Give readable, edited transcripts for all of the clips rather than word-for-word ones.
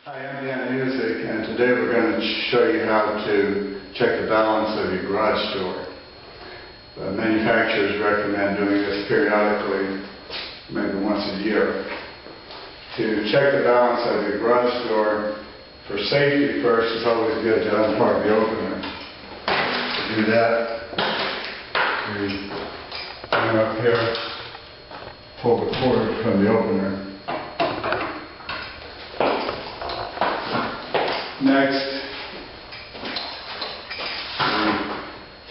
Hi, I'm Dan Music, and today we're going to show you how to check the balance of your garage door. Manufacturers recommend doing this periodically, maybe once a year. To check the balance of your garage door, for safety first, it's always good to unplug the opener. To do that, we come up here, pull the cord from the opener. Next,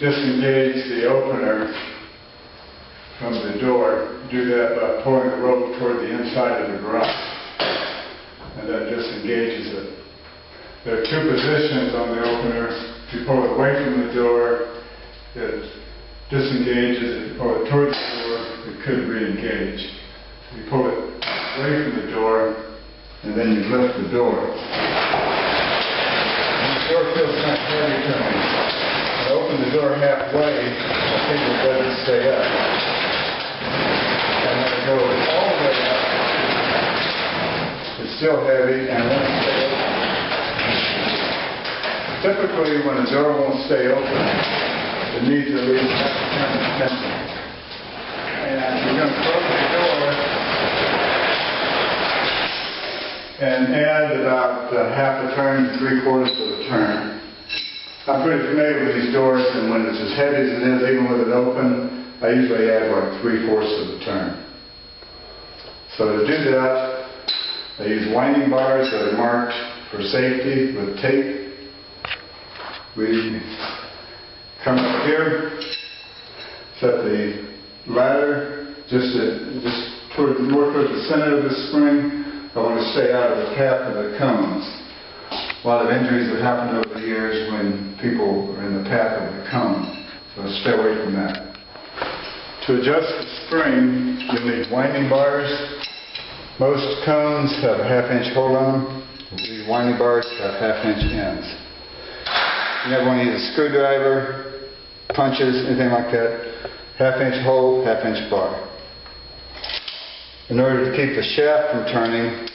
we disengage the opener from the door. Do that by pulling the rope toward the inside of the garage, and that disengages it. There are two positions on the opener. If you pull it away from the door, it disengages. If you pull it toward the door, it could re-engage. So you pull it away from the door, and then you lift the door. The door feels kind of heavy to me. I open the door halfway, I think it doesn't stay up. And then I go all the way up. It's still heavy and won't stay open. Typically, when a door won't stay open, it needs at least half a turn of tension. And we're going to close the door and add about half a turn to 3/4 of a turn. I'm pretty familiar with these doors, and when it's as heavy as it is, even with it open, I usually add like 3/4 of a turn. So to do that, I use winding bars that are marked for safety with tape. We come up here, set the ladder just more towards the center of the spring. I want to stay out of the path of the cones. A lot of injuries have happened over the years when people are in the path of the cone, so stay away from that. To adjust the spring, you'll need winding bars. Most cones have a 1/2-inch hole on them. These winding bars have 1/2-inch ends. You never want to use a screwdriver, punches, anything like that. 1/2-inch hole, 1/2-inch bar. In order to keep the shaft from turning,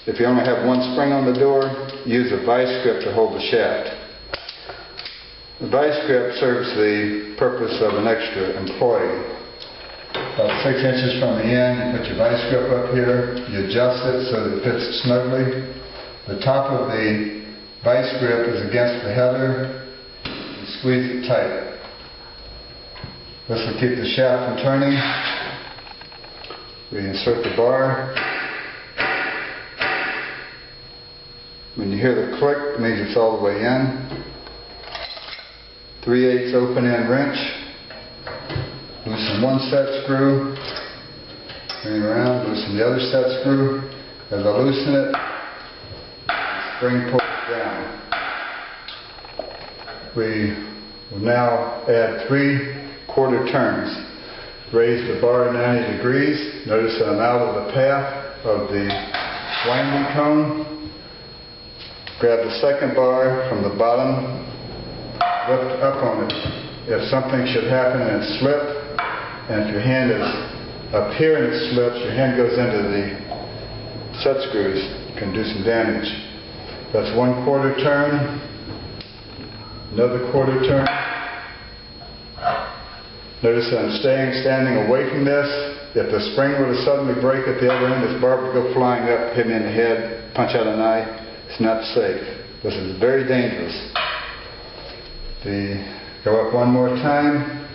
if you only have one spring on the door, use a vice grip to hold the shaft. The vice grip serves the purpose of an extra employee. About 6 inches from the end, you put your vice grip up here, you adjust it so that it fits snugly. The top of the vice grip is against the header, you squeeze it tight. This will keep the shaft from turning. We insert the bar. When you hear the click, it means it's all the way in. 3/8 open end wrench. Loosen one set screw. Bring it around, loosen the other set screw. As I loosen it, the spring pulls down. We will now add 3/4 turns. Raise the bar 90 degrees. Notice that I'm out of the path of the winding cone. Grab the second bar from the bottom, lift up on it. If something should happen and it slip, and if your hand is up here and it slips, your hand goes into the set screws, it can do some damage. That's 1/4 turn, another 1/4 turn. Notice that I'm standing away from this. If the spring were to suddenly break at the other end, this bar would go flying up, hit me in the head, punch out an eye. It's not safe. This is very dangerous. Go up one more time.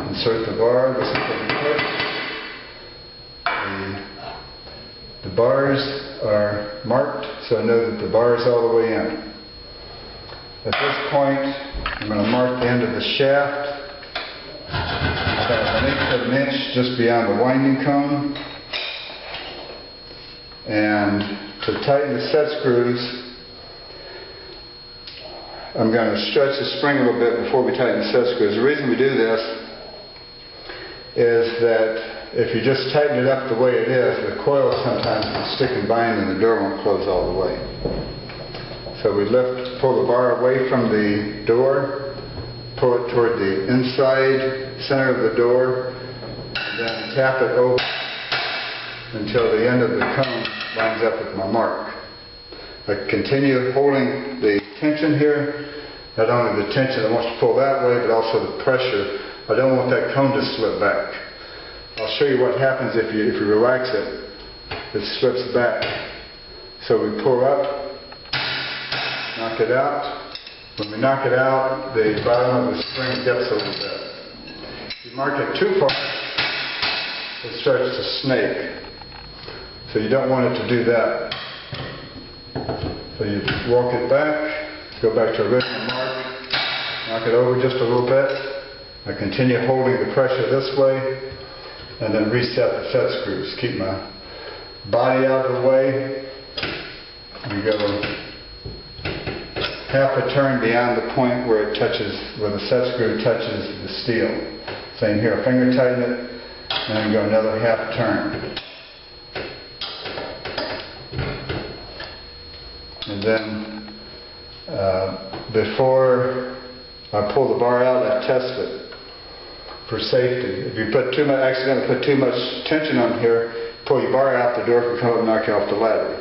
Insert the bar. This is pretty quick. The bars are marked, so I know that the bar is all the way in. At this point, I'm going to mark the end of the shaft. About 1/8 of an inch just beyond the winding cone. And to tighten the set screws, I'm going to stretch the spring a little bit before we tighten the set screws. The reason we do this is that if you just tighten it up the way it is, the coil sometimes will stick and bind and the door won't close all the way. So we pull the bar away from the door, pull it toward the inside center of the door, and then tap it over until the end of the cone lines up with my mark. I continue holding the tension here. Not only the tension that wants to pull that way, but also the pressure. I don't want that cone to slip back. I'll show you what happens if you relax it. It slips back. So we pull up, knock it out. When we knock it out, the bottom of the spring dips a little bit. If you mark it too far, it starts to snake. So you don't want it to do that. So you walk it back, go back to original mark, knock it over just a little bit. I continue holding the pressure this way, and then reset the set screws. Keep my body out of the way. We go half a turn beyond the point where it touches, where the set screw touches the steel. Same here, finger tighten it, and then go another half turn. And then before I pull the bar out, I test it for safety. If you accidentally put too much tension on here, pull your bar out, the door can come up and knock you off the ladder.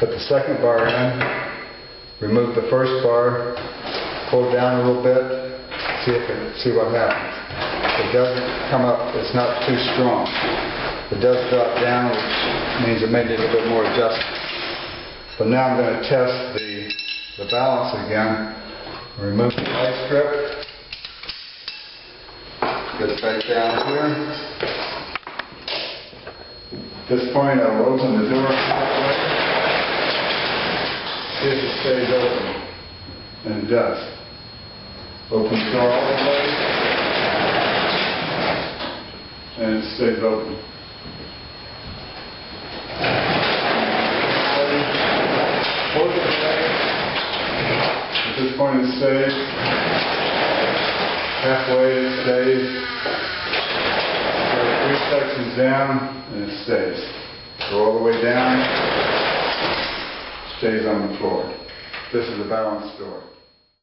Put the second bar in, remove the first bar, pull it down a little bit, see what happens. If it doesn't come up, it's not too strong. If it does drop down, which means it may need a little bit more adjustment. So now I'm going to test the balance again. Remove the vice grip. Get it back down here. At this point I will open the door halfway. See if it stays open. And it does. Open the door all the way. And it stays open. At this point it stays. Halfway it stays. Go 3 sections down and it stays. Go all the way down. Stays on the floor. This is a balanced door.